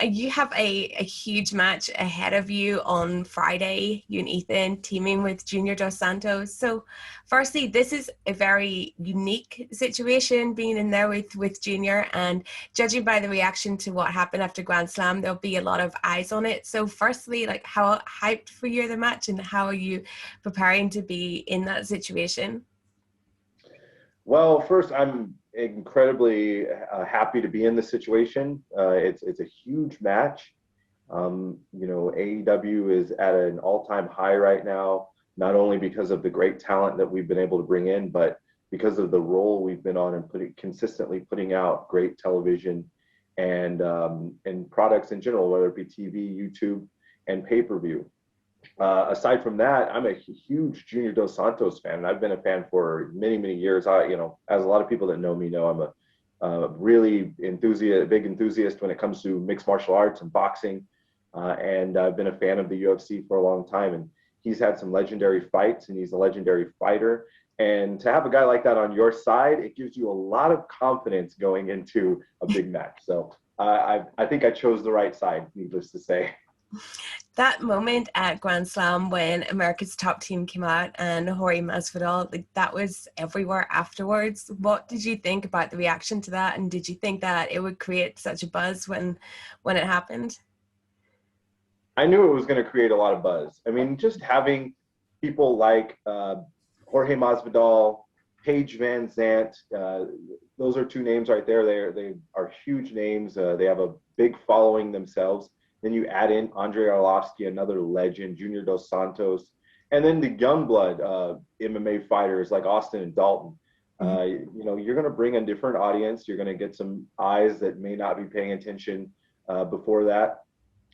You have a huge match ahead of you on Friday, you and Ethan teaming with Junior dos Santos. So firstly, this is a very unique situation being in there with Junior, and judging by the reaction to what happened after Grand Slam, there'll be a lot of eyes on it. So firstly, like, how hyped for you the match, and how are you preparing to be in that situation? Well, first, I'm incredibly happy to be in this situation. It's a huge match. AEW is at an all-time high right now, not only because of the great talent that we've been able to bring in, but because of the role we've been on and consistently putting out great television and products in general, whether it be TV, YouTube, and pay-per-view. Aside from that, I'm a huge Junior dos Santos fan. I've been a fan for many, many years. As a lot of people that know me know, I'm a really big enthusiast when it comes to mixed martial arts and boxing. And I've been a fan of the UFC for a long time. And he's had some legendary fights, and he's a legendary fighter. And to have a guy like that on your side, it gives you a lot of confidence going into a big match. So I think I chose the right side, needless to say. That moment at Grand Slam when America's Top Team came out and Jorge Masvidal, like, that was everywhere afterwards. What did you think about the reaction to that, and did you think that it would create such a buzz when it happened? I knew it was going to create a lot of buzz. I mean, just having people like Jorge Masvidal, Paige Van Zant, those are two names right there. They are huge names. They have a big following themselves. Then you add in Andrei Arlovsky, another legend, Junior dos Santos, and then the young blood MMA fighters like Austin and Dalton. You're going to bring a different audience. You're going to get some eyes that may not be paying attention before that.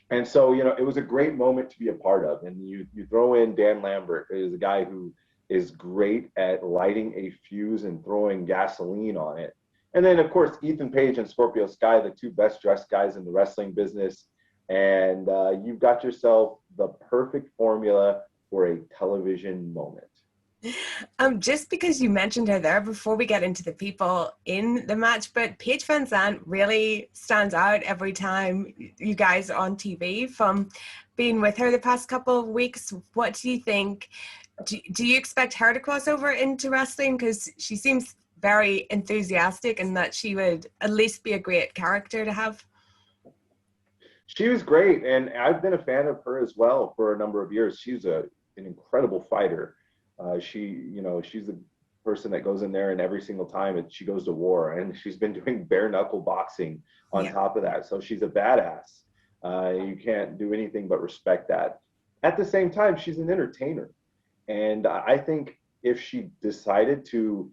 And so, it was a great moment to be a part of. And you throw in Dan Lambert, who is a guy who is great at lighting a fuse and throwing gasoline on it. And then, of course, Ethan Page and Scorpio Sky, the two best dressed guys in the wrestling business. And you've got yourself the perfect formula for a television moment. Just because you mentioned her there, before we get into the people in the match, but Paige Van Zandt really stands out every time you guys are on TV from being with her the past couple of weeks. What do you think? Do you expect her to cross over into wrestling? Because she seems very enthusiastic, and that she would at least be a great character to have. She was great, and I've been a fan of her as well for a number of years. She's an incredible fighter. She's the person that goes in there, and every single time she goes to war, and she's been doing bare knuckle boxing on top of that. So she's a badass. You can't do anything but respect that. At the same time, she's an entertainer, and I think if she decided to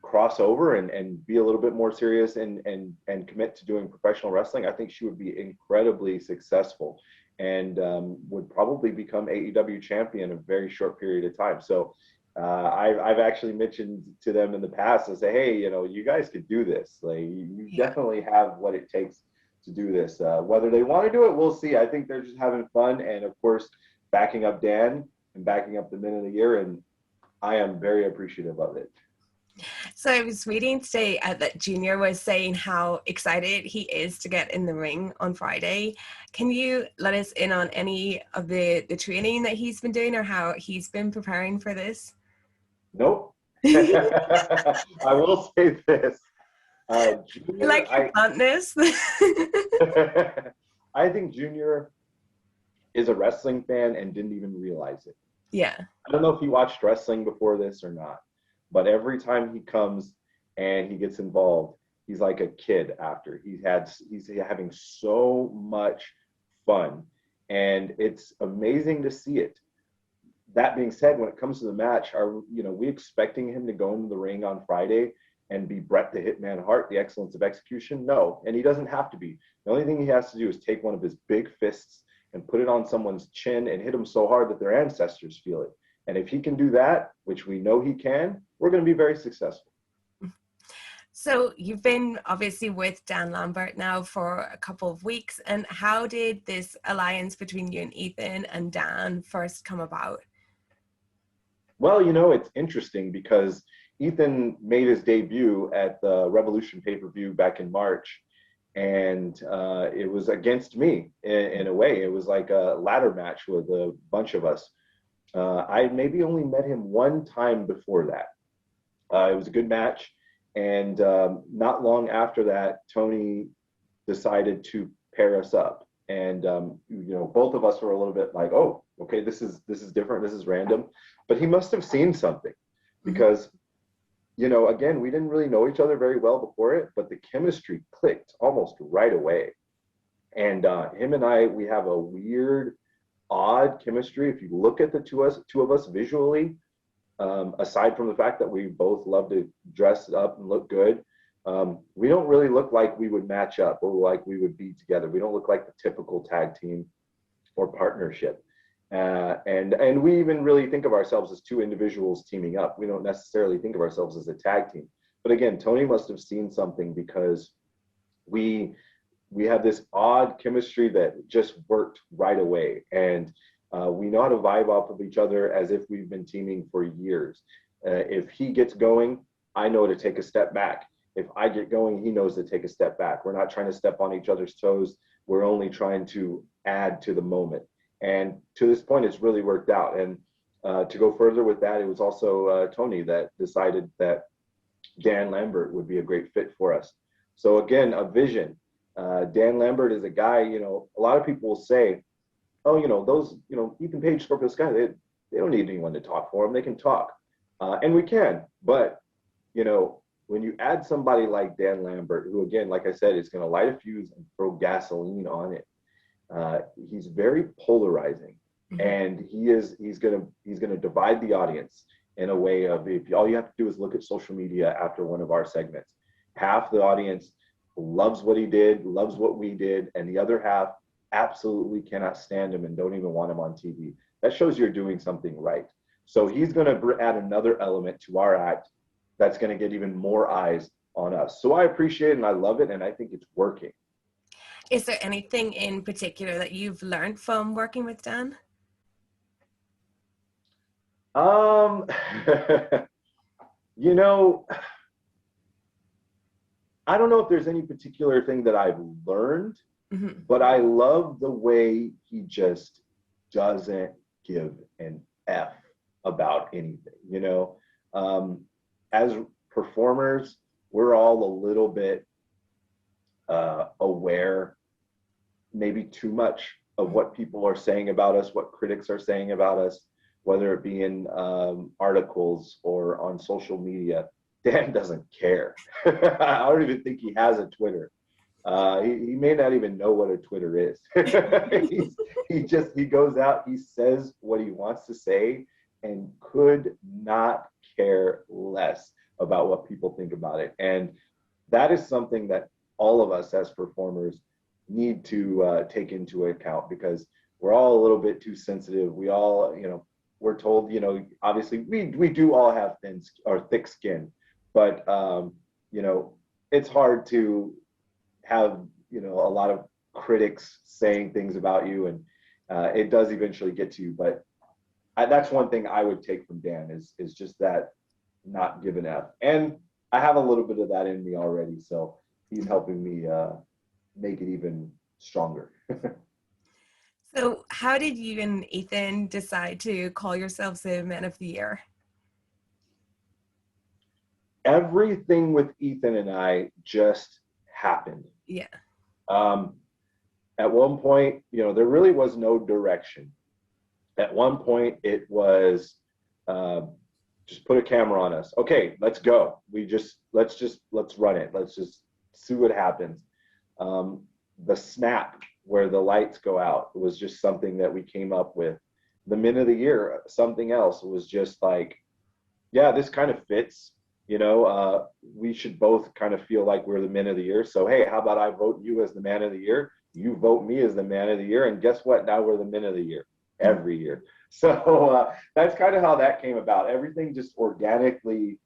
cross over and be a little bit more serious and commit to doing professional wrestling, I think she would be incredibly successful and would probably become AEW champion in a very short period of time. So I've actually mentioned to them in the past and say, hey, you guys could do this. Like, you definitely have what it takes to do this. Whether they want to do it, we'll see. I think they're just having fun, and of course, backing up Dan and backing up the Men of the Year, and I am very appreciative of it. So I was reading today that Junior was saying how excited he is to get in the ring on Friday. Can you let us in on any of the training that he's been doing, or how he's been preparing for this? Nope. I will say this. Junior, like your bluntness. I think Junior is a wrestling fan and didn't even realize it. Yeah. I don't know if he watched wrestling before this or not. But every time he comes and he gets involved, he's like a kid after. He's having so much fun, and it's amazing to see it. That being said, when it comes to the match, are we expecting him to go into the ring on Friday and be Bret the Hitman Hart, the excellence of execution? No, and he doesn't have to be. The only thing he has to do is take one of his big fists and put it on someone's chin and hit them so hard that their ancestors feel it. And if he can do that, which we know he can, we're going to be very successful. So you've been obviously with Dan Lambert now for a couple of weeks. And how did this alliance between you and Ethan and Dan first come about? Well, it's interesting because Ethan made his debut at the Revolution pay-per-view back in March. and it was against me in a way. It was like a ladder match with a bunch of us. I maybe only met him one time before that. It was a good match, and not long after that, Tony decided to pair us up, and both of us were a little bit like, oh, okay, this is different, this is random, but he must have seen something, because again, we didn't really know each other very well before it, but the chemistry clicked almost right away. And him and I, we have a weird, odd chemistry. If you look at the two of us visually, aside from the fact that we both love to dress up and look good, we don't really look like we would match up or like we would be together. We don't look like the typical tag team or partnership. And we even really think of ourselves as two individuals teaming up. We don't necessarily think of ourselves as a tag team. But again, Tony must have seen something, because we have this odd chemistry that just worked right away. And we know how to vibe off of each other as if we've been teaming for years. If he gets going, I know to take a step back. If I get going, he knows to take a step back. We're not trying to step on each other's toes. We're only trying to add to the moment. And to this point, it's really worked out. And to go further with that, it was also Tony that decided that Dan Lambert would be a great fit for us. So again, a vision. Dan Lambert is a guy, a lot of people will say, oh, those, Ethan Page, Scorpio Sky, they don't need anyone to talk for them. They can talk. And we can. But, when you add somebody like Dan Lambert, who, again, like I said, is going to light a fuse and throw gasoline on it, he's very polarizing, and he's gonna divide the audience in a way of, if all you have to do is look at social media after one of our segments, half the audience loves what he did, loves what we did, and the other half absolutely cannot stand him and don't even want him on TV. That shows you're doing something right. So he's gonna add another element to our act that's gonna get even more eyes on us. So I appreciate it and I love it, and I think it's working. Is there anything in particular that you've learned from working with Dan? I don't know if there's any particular thing that I've learned, but I love the way he just doesn't give an F about anything. As performers, we're all a little bit aware, maybe too much, of what people are saying about us, what critics are saying about us, whether it be in articles or on social media. Dan doesn't care. I don't even think he has a Twitter. He may not even know what a Twitter is. he goes out, he says what he wants to say, and could not care less about what people think about it. And that is something that all of us as performers need to take into account, because we're all a little bit too sensitive. We all, we're told, obviously we do all have thin or thick skin, but it's hard to have, a lot of critics saying things about you, and it does eventually get to you. But that's one thing I would take from Dan is just that not giving up. And I have a little bit of that in me already, so he's helping me make it even stronger. So how did you and Ethan decide to call yourselves the Men of the Year? Everything with Ethan and I just happened. Yeah. At one point, there really was no direction. At one point, it was just put a camera on us. Okay, let's go. Let's run it. Let's just see what happens. The snap where the lights go out was just something that we came up with. The Men of the Year, something else. It was just like, yeah, this kind of fits. We should both kind of feel like we're the Men of the Year. So, hey, how about I vote you as the Man of the Year? You vote me as the Man of the Year. And guess what? Now we're the Men of the Year every year. So that's kind of how that came about. Everything just organically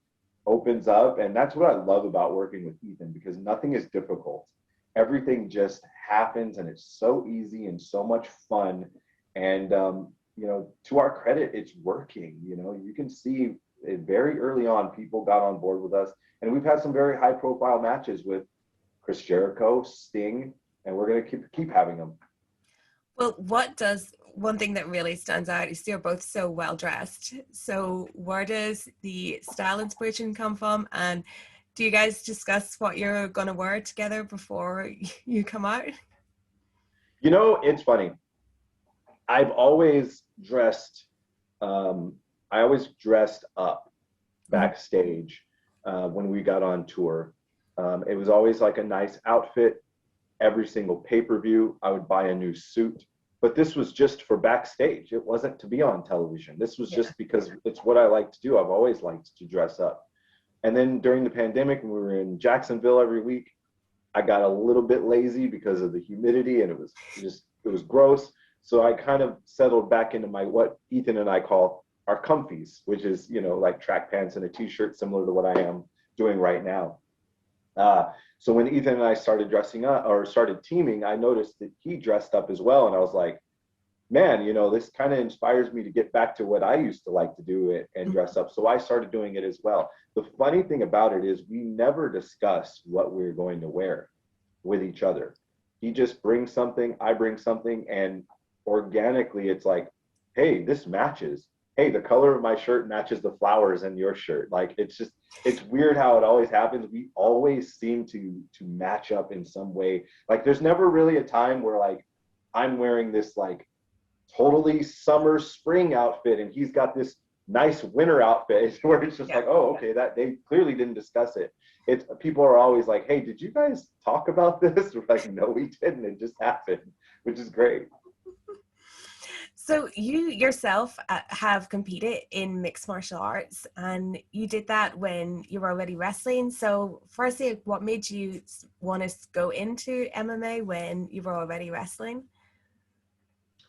opens up. And that's what I love about working with Ethan, because nothing is difficult. Everything just happens, and it's so easy and so much fun. And, to our credit, it's working. You can see it very early on, people got on board with us. And we've had some very high profile matches with Chris Jericho, Sting, and we're going to keep having them. Well, one thing that really stands out is you're both so well dressed. So where does the style inspiration come from? And do you guys discuss what you're going to wear together before you come out? You know, it's funny. I've always dressed, I always dressed up backstage when we got on tour. It was always like a nice outfit. Every single pay-per-view, I would buy a new suit. But this was just for backstage. It wasn't to be on television. This was just because it's what I like to do. I've always liked to dress up. And then during the pandemic, when we were in Jacksonville every week, I got a little bit lazy because of the humidity, and it was gross. So I kind of settled back into what Ethan and I call our comfies, which is, you know, like track pants and a t-shirt, similar to what I am doing right now. So when Ethan and I started dressing up or started teaming, I noticed that he dressed up as well. And I was like, man, you know, this kind of inspires me to get back to what I used to like to do and dress up. So I started doing it as well. The funny thing about it is we never discuss what we're going to wear with each other. He just brings something, I bring something, and organically it's like, hey, this matches. Hey, the color of my shirt matches the flowers in your shirt. Like, it's weird how it always happens. We always seem to match up in some way. Like, there's never really a time where like I'm wearing this like totally summer spring outfit and he's got this nice winter outfit where it's just like, oh, okay, that they clearly didn't discuss it. It's people are always like, hey, did you guys talk about this? We're like, no, we didn't. It just happened, which is great. So you yourself have competed in mixed martial arts, and you did that when you were already wrestling. So firstly, what made you want to go into MMA when you were already wrestling?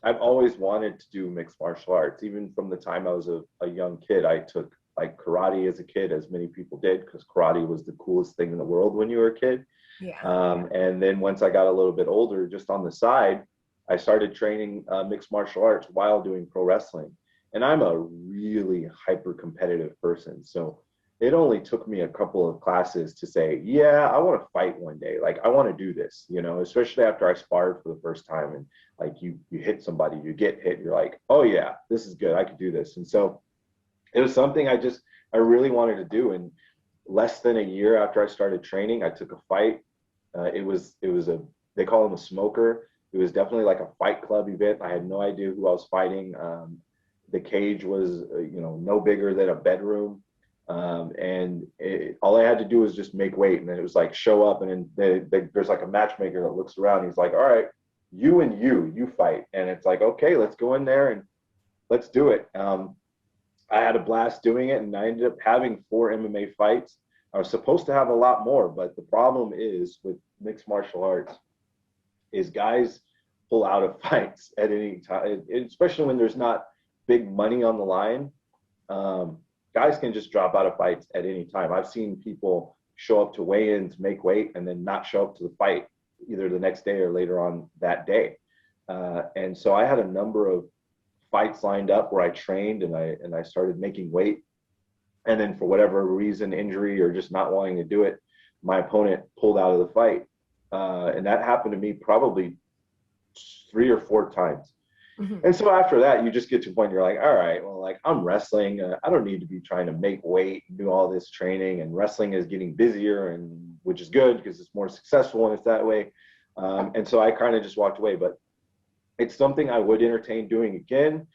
I've always wanted to do mixed martial arts. Even from the time I was a young kid, I took like karate as a kid, as many people did, because karate was the coolest thing in the world when you were a kid. Yeah. And then once I got a little bit older, just on the side, I started training mixed martial arts while doing pro wrestling. And I'm a really hyper competitive person. So it only took me a couple of classes to say, yeah, I want to fight one day. Like, I want to do this, you know, especially after I sparred for the first time and like you hit somebody, you get hit, you're like, oh yeah, this is good. I could do this. And so it was something I really wanted to do. And less than a year after I started training, I took a fight. It was they call him a smoker. It was definitely like a fight club event. I had no idea who I was fighting. The cage was, no bigger than a bedroom. And all I had to do was just make weight. And then it was like, show up. And then there's like a matchmaker that looks around. He's like, all right, you and you fight. And it's like, okay, let's go in there and let's do it. I had a blast doing it. And I ended up having 4 MMA fights. I was supposed to have a lot more, but the problem is with mixed martial arts is guys pull out of fights at any time, especially when there's not big money on the line. Guys can just drop out of fights at any time. I've seen people show up to weigh-ins, make weight, and then not show up to the fight either the next day or later on that day. And so I had a number of fights lined up where I trained and I started making weight. And then for whatever reason, injury or just not wanting to do it, my opponent pulled out of the fight. And that happened to me probably 3 or 4 times. Mm-hmm. And so after that, you just get to a point you're like, all right, well, like I'm wrestling. I don't need to be trying to make weight and do all this training. And wrestling is getting busier, and which is good because it's more successful when it's that way. And so I kind of just walked away. But it's something I would entertain doing again.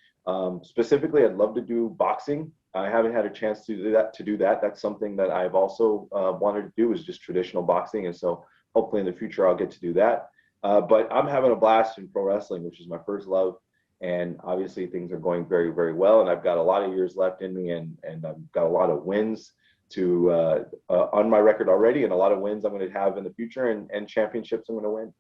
Specifically, I'd love to do boxing. I haven't had a chance to do that. That's something that I've also wanted to do, is just traditional boxing. And so hopefully in the future, I'll get to do that. But I'm having a blast in pro wrestling, which is my first love. And obviously things are going very, very well. And I've got a lot of years left in me, and I've got a lot of wins on my record already, and a lot of wins I'm going to have in the future, and championships I'm going to win.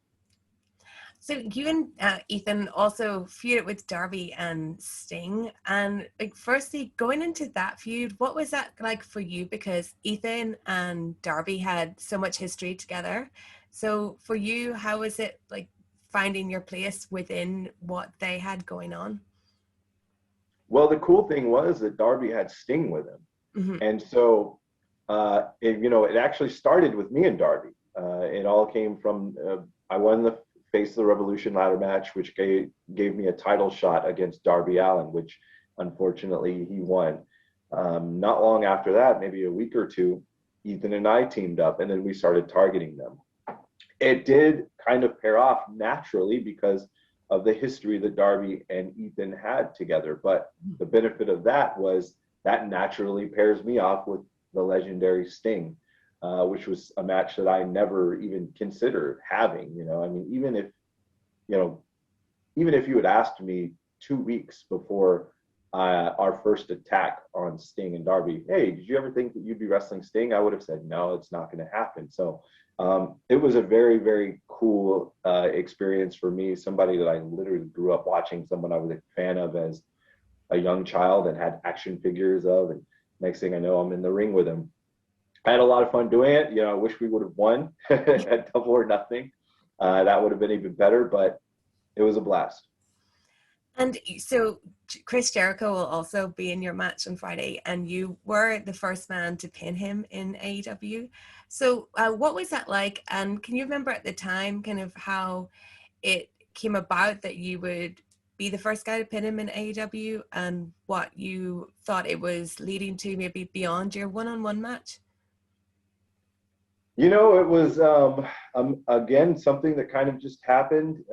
So you and Ethan also feuded with Darby and Sting. And like, firstly, going into that feud, what was that like for you? Because Ethan and Darby had so much history together. So for you, how was it like finding your place within what they had going on? Well, the cool thing was that Darby had Sting with him. Mm-hmm. And so, it actually started with me and Darby. It all came from I won the Face of the Revolution ladder match, which gave me a title shot against Darby Allin, which unfortunately he won. Not long after that, maybe a week or two, Ethan and I teamed up, and then we started targeting them. It did kind of pair off naturally because of the history that Darby and Ethan had together. But the benefit of that was that naturally pairs me off with the legendary Sting, which was a match that I never even considered having. I mean, even if you had asked me 2 weeks before our first attack on Sting and Darby, hey, did you ever think that you'd be wrestling Sting? I would have said, no, it's not going to happen. So it was a very, very cool experience for me, somebody that I literally grew up watching, someone I was a fan of as a young child and had action figures of, and next thing I know, I'm in the ring with him. I had a lot of fun doing it. I wish we would have won at Double or Nothing. That would have been even better, but it was a blast. And so Chris Jericho will also be in your match on Friday, and you were the first man to pin him in AEW. So what was that like? And can you remember at the time kind of how it came about that you would be the first guy to pin him in AEW, and what you thought it was leading to maybe beyond your one-on-one match? It was, again, something that kind of just happened.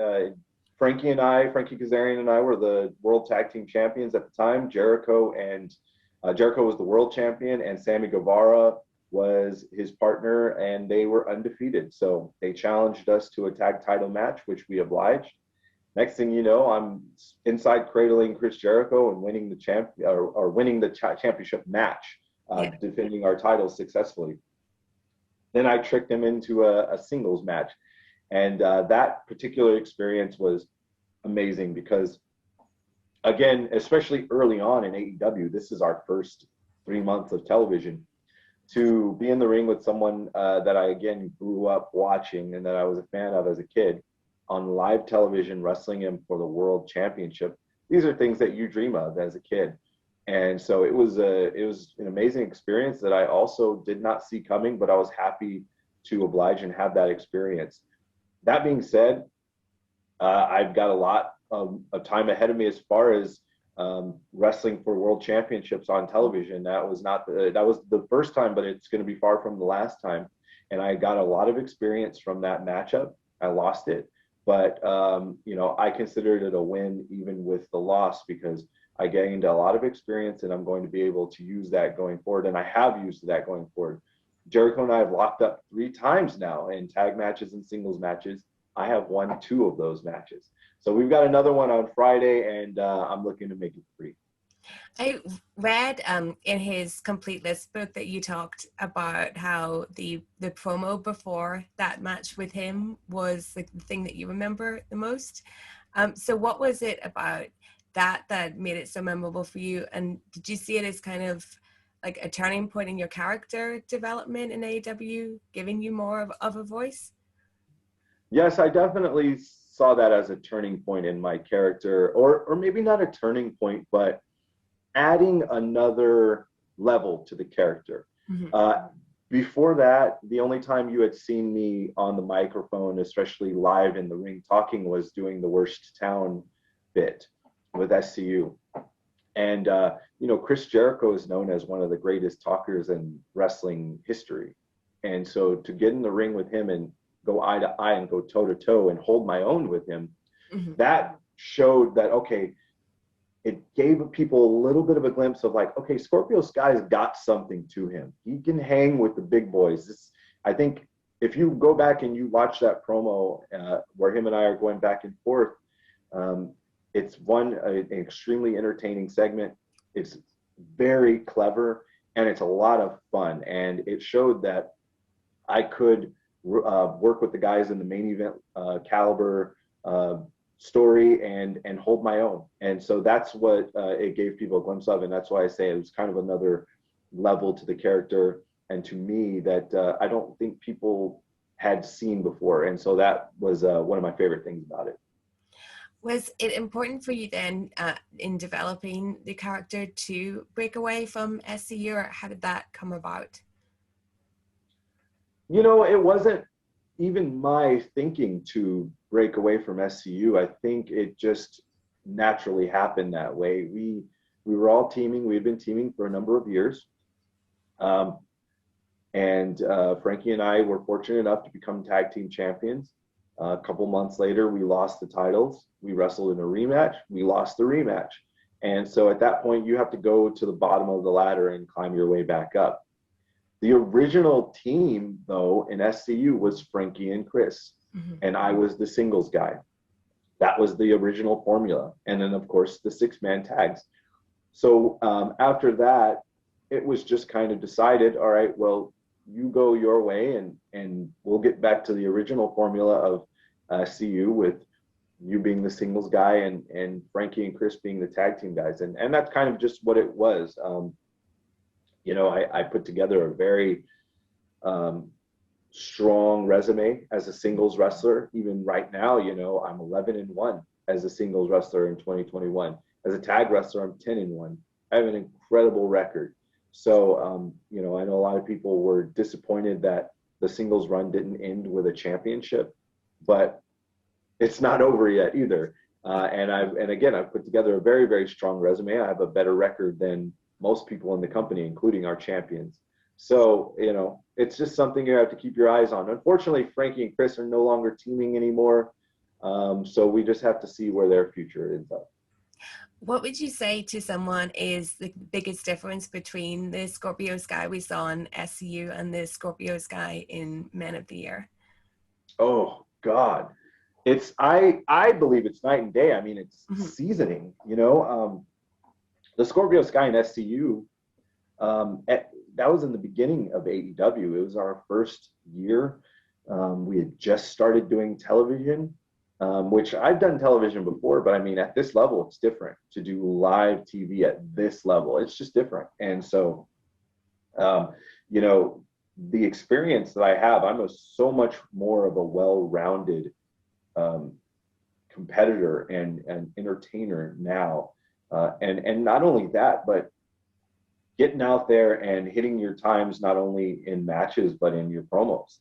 Frankie Kazarian and I were the World Tag Team Champions at the time. Jericho was the World Champion, and Sammy Guevara was his partner, and they were undefeated. So they challenged us to a tag title match, which we obliged. Next thing you know, I'm inside cradling Chris Jericho and winning the championship match, defending our titles successfully. Then I tricked him into a singles match. And that particular experience was amazing because, again, especially early on in AEW, this is our first 3 months of television. To be in the ring with someone that I, again, grew up watching and that I was a fan of as a kid on live television, wrestling him for the World Championship, these are things that you dream of as a kid. And so it was an amazing experience that I also did not see coming, but I was happy to oblige and have that experience. That being said, I've got a lot of time ahead of me as far as wrestling for world championships on television. That was the first time, but it's going to be far from the last time. And I got a lot of experience from that matchup. I lost it, but I considered it a win even with the loss because I gained a lot of experience, and I'm going to be able to use that going forward. And I have used that going forward. Jericho and I have locked up 3 times now in tag matches and singles matches. I have won 2 of those matches. So we've got another one on Friday, and I'm looking to make it 3. I read in his complete list book that you talked about how the promo before that match with him was like the thing that you remember the most. So what was it about that made it so memorable for you? And did you see it as kind of like a turning point in your character development in AEW, giving you more of a voice? Yes, I definitely saw that as a turning point in my character, or maybe not a turning point, but adding another level to the character. Mm-hmm. Before that, the only time you had seen me on the microphone, especially live in the ring talking, was doing the Worst Town bit with SCU. And, Chris Jericho is known as one of the greatest talkers in wrestling history. And so to get in the ring with him and go eye to eye and go toe to toe and hold my own with him, mm-hmm. that showed that, okay, it gave people a little bit of a glimpse of like, okay, Scorpio Sky's got something to him. He can hang with the big boys. I think if you go back and you watch that promo where him and I are going back and forth, it's an extremely entertaining segment. It's very clever, and it's a lot of fun. And it showed that I could work with the guys in the main event caliber story and hold my own. And so that's what it gave people a glimpse of. And that's why I say it was kind of another level to the character and to me that I don't think people had seen before. And so that was one of my favorite things about it. Was it important for you then in developing the character to break away from SCU, or how did that come about? It wasn't even my thinking to break away from SCU, I think it just naturally happened that way. We were all teaming. We had been teaming for a number of years. And Frankie and I were fortunate enough to become tag team champions. A couple months later, we lost the titles. We wrestled in a rematch. We lost the rematch. And so at that point, you have to go to the bottom of the ladder and climb your way back up. The original team, though, in SCU was Frankie and Chris. Mm-hmm. And I was the singles guy. That was the original formula. And then, of course, the 6-man tags. So after that, it was just kind of decided, all right, well, you go your way and we'll get back to the original formula of SCU with you being the singles guy and Frankie and Chris being the tag team guys. And that's kind of just what it was. I put together a very strong resume as a singles wrestler. Even right now, I'm 11-1 as a singles wrestler in 2021. As a tag wrestler, I'm 10-1. I have an incredible record. So, I know a lot of people were disappointed that the singles run didn't end with a championship, but it's not over yet either. And again, I've put together a very, very strong resume. I have a better record than most people in the company, including our champions. So, it's just something you have to keep your eyes on. Unfortunately, Frankie and Chris are no longer teaming anymore. So we just have to see where their future ends up. What would you say to someone is the biggest difference between the Scorpio Sky we saw in SCU and the Scorpio Sky in Men of the Year? Oh, God. I believe it's night and day. I mean, it's seasoning, the Scorpio Sky in SCU, that was in the beginning of AEW. It was our first year. We had just started doing television. Which I've done television before, but I mean, at this level, it's different to do live TV at this level. It's just different. And so, the experience that I have, I'm so much more of a well-rounded competitor and entertainer now. And not only that, but getting out there and hitting your times, not only in matches, but in your promos.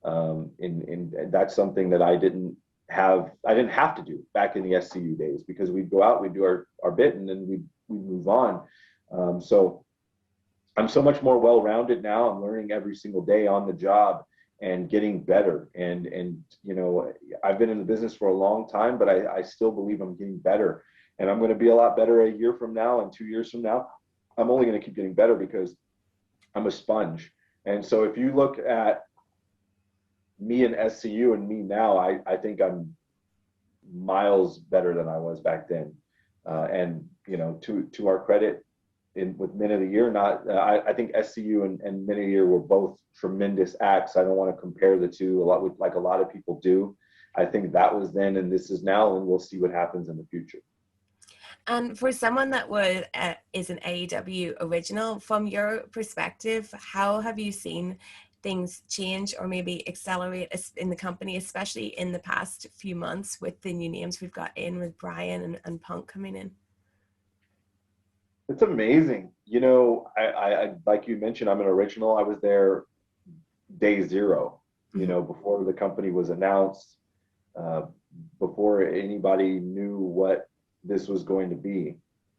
And that's something that I didn't have to do back in the SCU days, because we'd go out, we'd do our bit, and then we'd move on. So I'm so much more well-rounded now. I'm learning every single day on the job and getting better. And I've been in the business for a long time, but I still believe I'm getting better. And I'm going to be a lot better a year from now and 2 years from now. I'm only going to keep getting better because I'm a sponge. And so if you look at me and SCU and me now, I think I'm miles better than I was back then. And to our credit, with Men of the Year, I think SCU and Men of the Year were both tremendous acts. I don't want to compare the two like a lot of people do. I think that was then and this is now, and we'll see what happens in the future. And for someone that is an AEW original, from your perspective, how have you seen things change or maybe accelerate in the company, especially in the past few months with the new names we've got in with Brian and Punk coming in? It's amazing. I like you mentioned, I'm an original. I was there day zero, before the company was announced, before anybody knew what this was going to be.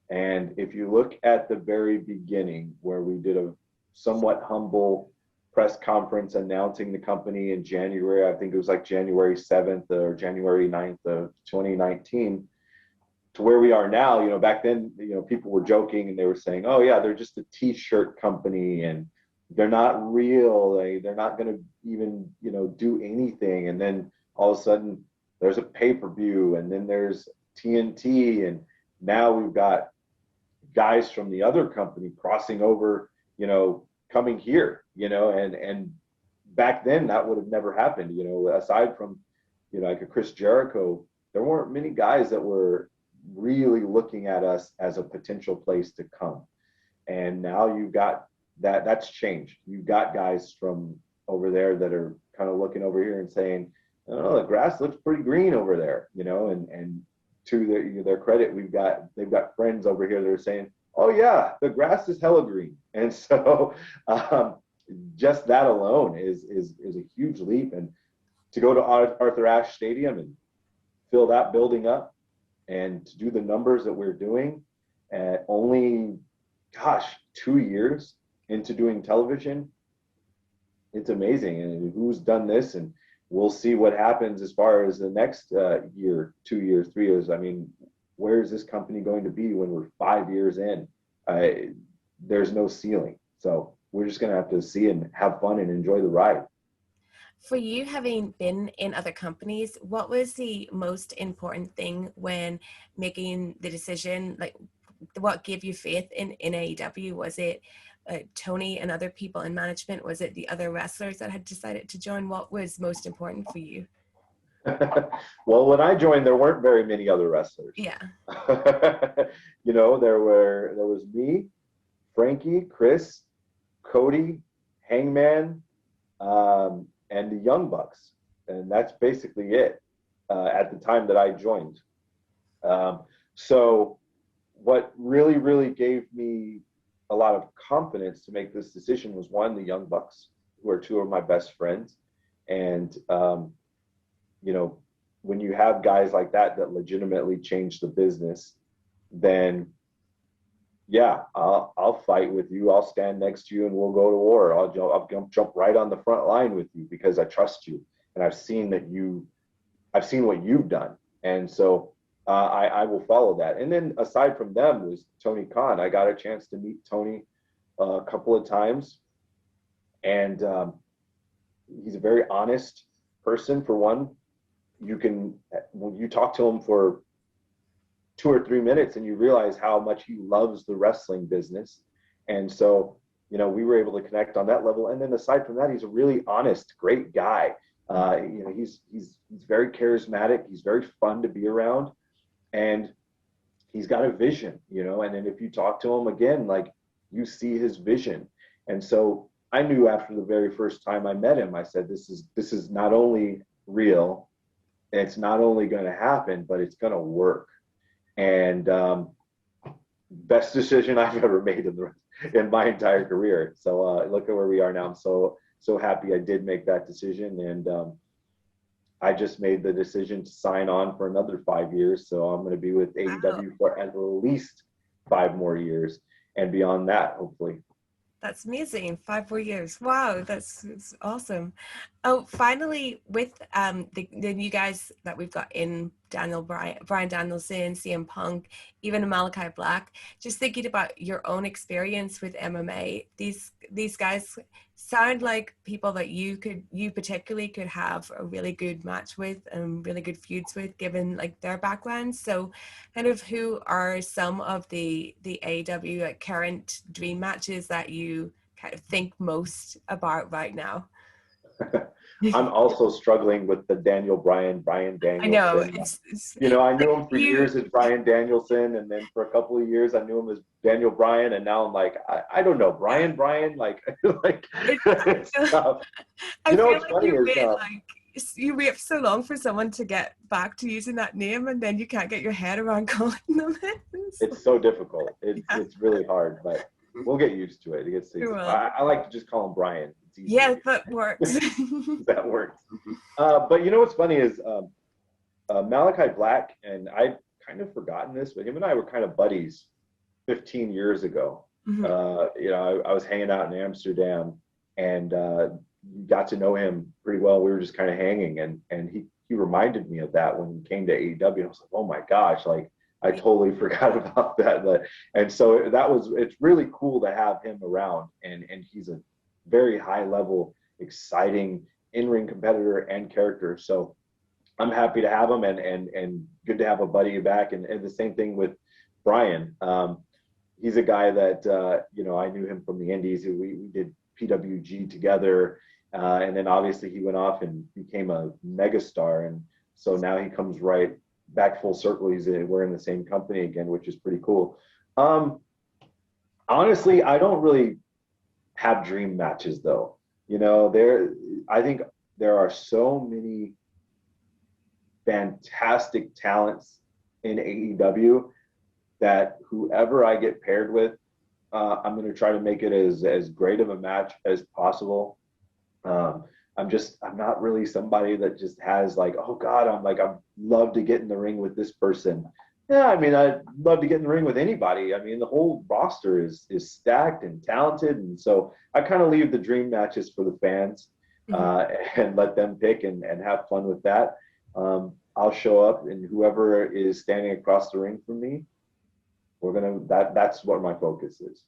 And if you look at the very beginning, where we did a somewhat humble press conference announcing the company in January, I think it was like January 7th or January 9th of 2019, to where we are now. Back then, people were joking and they were saying, oh yeah, they're just a t-shirt company and they're not real. They're not going to even, do anything. And then all of a sudden there's a pay-per-view, and then there's TNT. And now we've got guys from the other company crossing over, coming here, and back then that would have never happened, aside from, like a Chris Jericho, there weren't many guys that were really looking at us as a potential place to come. And now you've got that's changed. You've got guys from over there that are kind of looking over here and saying, oh, the grass looks pretty green over there, and to their credit, they've got friends over here that are saying, oh yeah, the grass is hella green. And so just that alone is a huge leap. And to go to Arthur Ashe Stadium and fill that building up and to do the numbers that we're doing at only, gosh, 2 years into doing television, it's amazing. And who's done this? And we'll see what happens as far as the next year, 2 years, 3 years. I mean, where is this company going to be when we're 5 years in? There's no ceiling. So we're just going to have to see and have fun and enjoy the ride. For you, having been in other companies, what was the most important thing when making the decision? Like, what gave you faith in AEW? Was it Tony and other people in management? Was it the other wrestlers that had decided to join? What was most important for you? Well, when I joined, there weren't very many other wrestlers. Yeah. You know, there was me, Frankie, Chris, Cody, Hangman, and the Young Bucks, and that's basically it at the time that I joined. So what really gave me a lot of confidence to make this decision was, one, the Young Bucks, who are two of my best friends, and you know, when you have guys like that legitimately change the business, then yeah, I'll fight with you. I'll stand next to you and we'll go to war. I'll jump right on the front line with you because I trust you and I've seen what you've done, and so I will follow that. And then aside from them was Tony Khan. I got a chance to meet Tony a couple of times, and he's a very honest person. For one, when you talk to him for 2 or 3 minutes and you realize how much he loves the wrestling business. And so, you know, we were able to connect on that level. And then aside from that, he's a really honest, great guy. You know, he's very charismatic. He's very fun to be around, and he's got a vision, you know, and then if you talk to him again, like, you see his vision. And so I knew after the very first time I met him, I said, this is not only real, it's not only going to happen, but it's going to work. And best decision I've ever made in my entire career. So look at where we are now. I'm so happy I did make that decision, and I just made the decision to sign on for another 5 years. So I'm going to be with AEW for at least 5 more years, and beyond that, hopefully. That's amazing. 5 more years. Wow, that's awesome. Oh, finally, with the new guys that we've got in, Bryan Danielson, CM Punk, even Malachi Black, just thinking about your own experience with MMA, these guys sound like people that you particularly could have a really good match with and really good feuds with, given like their backgrounds. So kind of who are some of the AEW current dream matches that you kind of think most about right now? I'm also struggling with the Bryan Danielson. I know. You know, I knew him for years as Bryan Danielson, and then for a couple of years I knew him as Daniel Bryan, and now I'm like, I don't know, Bryan, like it's tough. You know what's funny is you wait so long for someone to get back to using that name, and then you can't get your head around calling them it. It's so difficult. It's really hard, but we'll get used to it. I like to just call him Bryan. Yeah, that works. That works. But you know what's funny is Malachi Black, and I've kind of forgotten this, but him and I were kind of buddies 15 years ago. Mm-hmm. You know, I was hanging out in Amsterdam, and got to know him pretty well. We were just kind of hanging, and he reminded me of that when he came to AEW. I was like, oh my gosh, like, I totally forgot about that. And so it's really cool to have him around, and he's a very high level, exciting in-ring competitor and character. So I'm happy to have him, and good to have a buddy back. And the same thing with Bryan. He's a guy that, you know, I knew him from the Indies. We did PWG together. And then obviously he went off and became a megastar. And so now he comes right back full circle. We're in the same company again, which is pretty cool. Honestly, I don't really have dream matches though. You know, I think there are so many fantastic talents in AEW that whoever I get paired with, I'm going to try to make it as great of a match as possible. I'm not really somebody that just has like, oh God, I'd love to get in the ring with this person. Yeah, I mean, I'd love to get in the ring with anybody. I mean, the whole roster is stacked and talented, and so I kind of leave the dream matches for the fans, and let them pick and have fun with that. I'll show up, and whoever is standing across the ring from me, that's what my focus is.